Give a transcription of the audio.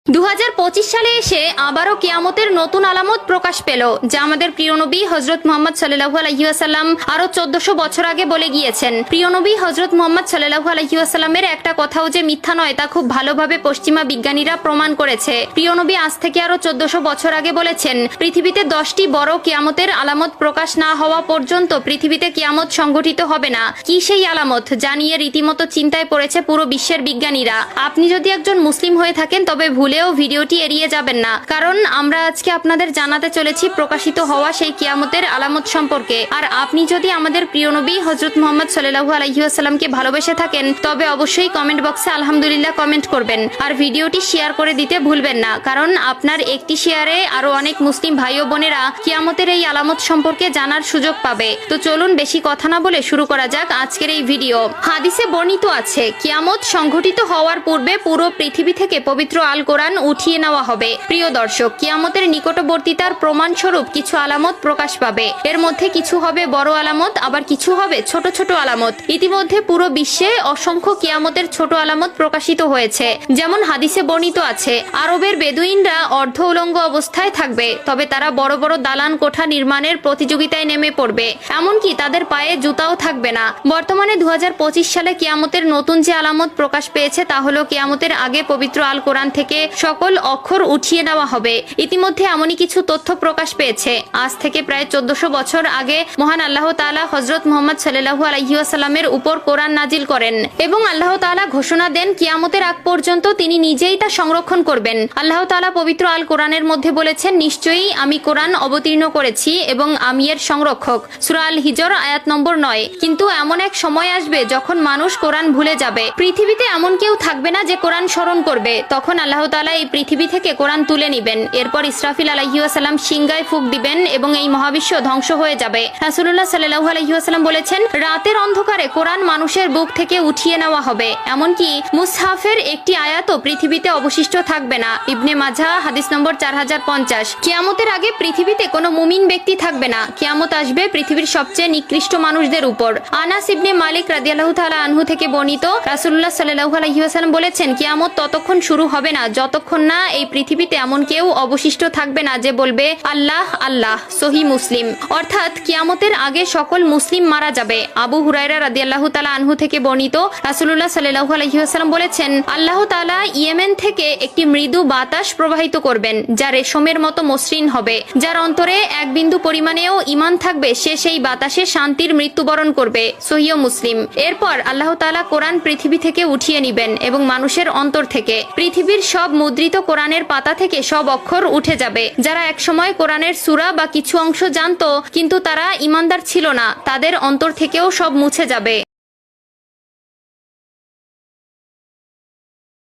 2025 সালে এসে আবারও কিয়ামতের নতুন আলামত প্রকাশ পেল, যা আমাদের প্রিয় নবী হযরত মুহাম্মদ সাল্লাল্লাহু আলাইহি ওয়াসাল্লাম আরো 1400 বছর আগে বলে গিয়েছেন। প্রিয় নবী হযরত মুহাম্মদ সাল্লাল্লাহু আলাইহি ওয়াসাল্লামের একটা কথাও যে মিথ্যা নয় তা খুব ভালোভাবে পশ্চিমা বিজ্ঞানীরা প্রমাণ করেছে। প্রিয় নবী আজ থেকে আরো 1400 বছর আগে বলেছেন, পৃথিবীতে 10টি বড় কিয়ামতের আলামত প্রকাশ না হওয়া পর্যন্ত পৃথিবীতে কিয়ামত সংঘটিত হবে না। কি সেই আলামত, যা নিয়ে রীতিমতো চিন্তায় পড়েছে পুরো বিশ্বের বিজ্ঞানীরা। আপনি যদি একজন মুসলিম হয়ে থাকেন তবে ভুলেও ভিডিওটি এড়িয়ে যাবেন না, কারণ আমরা আজকে আপনাদের জানাতে চলেছি প্রকাশিত হওয়া সেই কিয়ামতের আলামত সম্পর্কে। আর আপনি যদি আমাদের প্রিয় নবী হযরত মুহাম্মদ সাল্লাল্লাহু আলাইহি ওয়াসাল্লামকে ভালোবেসে থাকেন তবে অবশ্যই কমেন্ট বক্সে আলহামদুলিল্লাহ কমেন্ট করবেন, আর ভিডিওটি শেয়ার করে দিতে ভুলবেন না, কারণ আপনার একটি শেয়ারে আরো অনেক মুসলিম ভাই ও বোনেরা কিয়ামতের এই আলামত সম্পর্কে জানার সুযোগ পাবে। তো চলুন বেশি কথা না বলে শুরু করা যাক আজকের এই ভিডিও। হাদিসে বর্ণিত আছে, কিয়ামত সংঘটিত হওয়ার পূর্বে পুরো পৃথিবী থেকে পবিত্র আল কোরআন উঠিয়ে নেওয়া হবে। প্রিয় দর্শক, কিয়ামতের নিকটবর্তীতার প্রমাণ স্বরূপ কিছু আলামত প্রকাশ পাবে। এর মধ্যে কিছু হবে বড় আলামত, আবার কিছু হবে ছোট ছোট আলামত। ইতিমধ্যে পুরো বিশ্বে অসংখ্য কিয়ামতের ছোট আলামত প্রকাশিত হয়েছে। যেমন হাদিসে বর্ণিত আছে, আরবের বেদুইনরা অর্ধ উলঙ্গ অবস্থায় থাকবে, তবে তারা বড় বড় দালান কোঠা নির্মাণের প্রতিযোগিতায় নেমে পড়বে, এমনকি তাদের পায়ে জুতাও থাকবে না। বর্তমানে 2025 সালে কিয়ামতের নতুন যে আলামত প্রকাশ পেয়েছে তা হলো কিয়ামতের আগে পবিত্র আল কোরআন থেকে সকল অক্ষর উঠিয়ে নেওয়া হবে। ইতিমধ্যে এমনই কিছু তথ্য প্রকাশ পেয়েছে। আজ থেকে প্রায় 1400 বছর আগে মহান আল্লাহ তাআলা হযরত মুহাম্মদ সাল্লাল্লাহু আলাইহি ওয়াসাল্লামের উপর কোরআন নাজিল করেন এবং আল্লাহ তাআলা ঘোষণা দেন কিয়ামতের আগ পর্যন্ত তিনি নিজেই তা সংরক্ষণ করবেন। আল্লাহ তাআলা পবিত্র আল কোরআনের মধ্যে বলেছেন, নিশ্চয়ই আমি কোরআন অবতীর্ণ করেছি এবং আমি এর সংরক্ষক। সূরা আল হিজর আয়াত নম্বর 9। কিন্তু এমন এক সময় আসবে যখন মানুষ কোরআন ভুলে যাবে। পৃথিবীতে এমন কেউ থাকবে না যে কোরআন স্মরণ করবে। তখন আল্লাহ তাআলা এই পৃথিবী থেকে কোরআন তুলে নিবেন। এরপর ইসরাফিল আলাইহিস সালাম সিংগায় ফুঁক দিবেন এবং এই মহাবিশ্ব ধ্বংস হয়ে যাবে। রাসূলুল্লাহ সাল্লাল্লাহু আলাইহি ওয়াসাল্লাম বলেছেন, রাতের অন্ধকারে কোরআন মানুষের বুক থেকে উঠিয়ে নেওয়া হবে, এমনকি মুসহাফের একটি আয়াতও পৃথিবীতে অবশিষ্ট থাকবে না। ইবনে মাজাহ হাদিস নম্বর 4050। কিয়ামতের আগে পৃথিবীতে কোনো মুমিন ব্যক্তি থাকবে না। কিয়ামত আসবে পৃথিবীর সবচেয়ে নিকৃষ্ট মানুষদের উপর। আনাস ইবনে মালিক রাদিয়াল্লাহু তাআলা আনহু থেকে বর্ণিত, রাসূলুল্লাহ সাল্লাল্লাহু আলাইহি ওয়াসাল্লাম বলেছেন, কিয়ামত ততক্ষণ শুরু হবে না যতক্ষণ না এই পৃথিবীতে এমন কেউ অবশিষ্ট থাকবে না যে বলবে আল্লাহ আল্লাহ। সহিহ মুসলিম। অর্থাৎ কিয়ামতের আগে সকল মুসলিম মারা যাবে। আবু হুরায়রা রাদিয়াল্লাহু তাআলা আনহু থেকে বর্ণিত, রাসূলুল্লাহ সাল্লাল্লাহু আলাইহি ওয়াসাল্লাম বলেছেন, আল্লাহ তাআলা ইয়েমেন থেকে একটি মৃদু বাতাস প্রবাহিত করবেন যা রেশমের মতো মসৃণ হবে। যার অন্তরে এক বিন্দু পরিমাণেও ঈমান থাকবে সে সেই বাতাসে শান্তির মৃত্যুবরণ করবে। সহিহ মুসলিম। এরপর আল্লাহ তাআলা কোরআন পৃথিবী থেকে উঠিয়ে নিবেন এবং মানুষের অন্তর থেকে পৃথিবীর সব মুদ্রিত কোরআনের পাতা থেকে সব অক্ষর উঠে যাবে। যারা একসময় কোরআনের সূরা বা কিছু অংশ জানতো কিন্তু তারা ঈমানদার ছিল না, তাদের অন্তর থেকেও সব মুছে যাবে।